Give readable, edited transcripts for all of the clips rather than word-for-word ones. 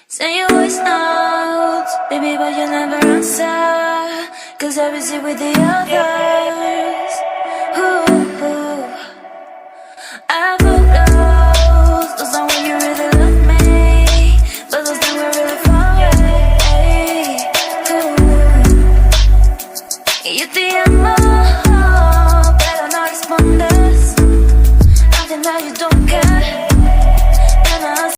Send your voice notes, baby, but you never answer. Cause I was here with the others. Ooh, I those are when you really love me, but those times we're really far away. Ooh, yo te amo, pero no respondes. I think that you don't care. And I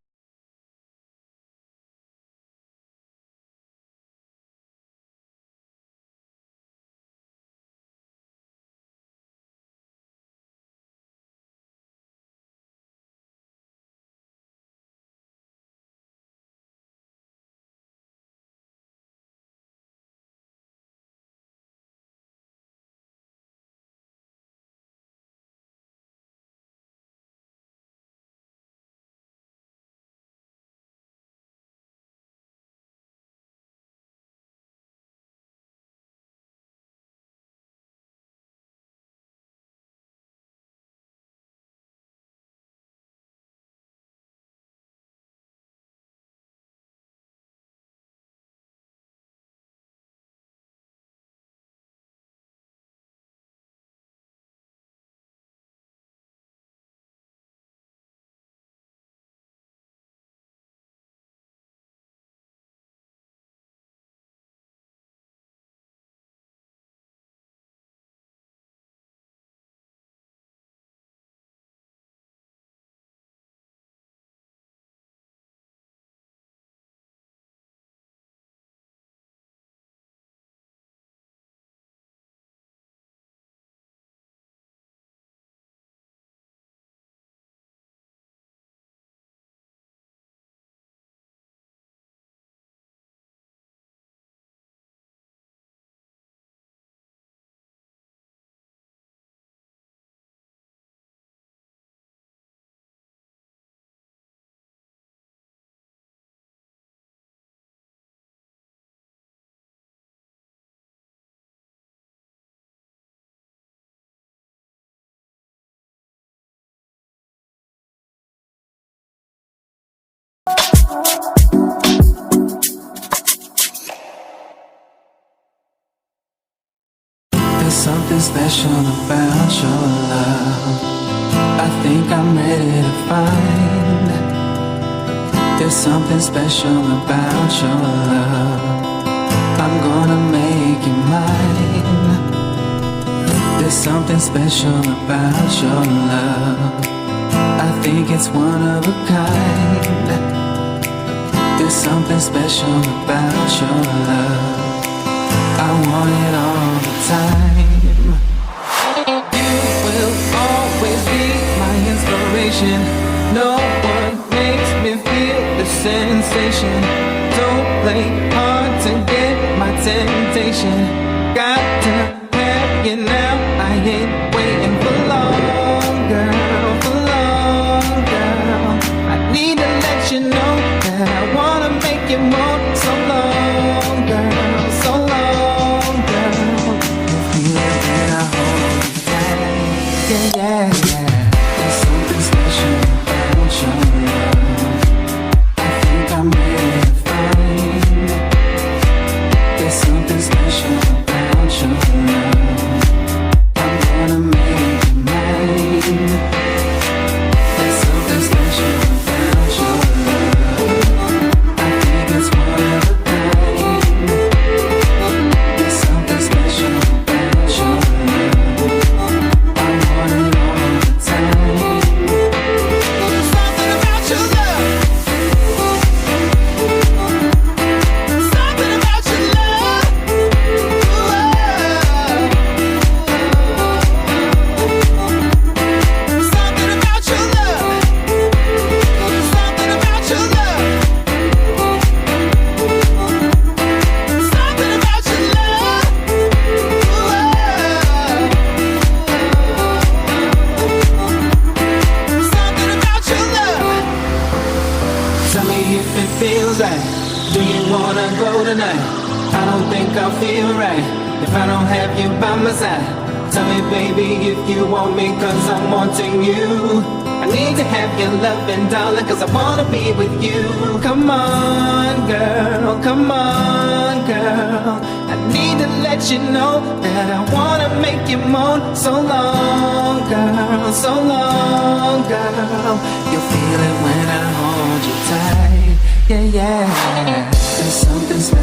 There's something special about your love. I think I'm ready to find. There's something special about your love. I'm gonna make you mine. There's something special about your love. I think it's one of a kind. There's something special about your love. I want it all the time. You will always be my inspiration. No one makes me feel the sensation. Don't play hard to get my temptation. Got to have you now. I ain't waiting for long, girl, for long, girl. I need to let you know that I wanna make you more. So long, girl, so long, girl. If you let I hold you tight, yeah, yeah, yeah. There's something special about your love. I think I'm ready to find. There's something special about your love. I'm gonna make you mine. There's something special about your love. I think it's one of a kind. There's something special about your love. I want it all the time. There's something about your love. Something about your love. Something about your love. Something about your love. Something about your love. Something about your love. Tell me if it feels right. Do you wanna go tonight? I don't think I'll feel right if I don't have you by my side. Tell me, baby, if you want me, cause I'm wanting you. I need to have your loving, darling, cause I wanna be with you. Come on, girl, come on, girl. I need to let you know that I wanna make you moan. So long, girl, so long, girl. You'll feel it when I hold you tight. Yeah, yeah. There's something special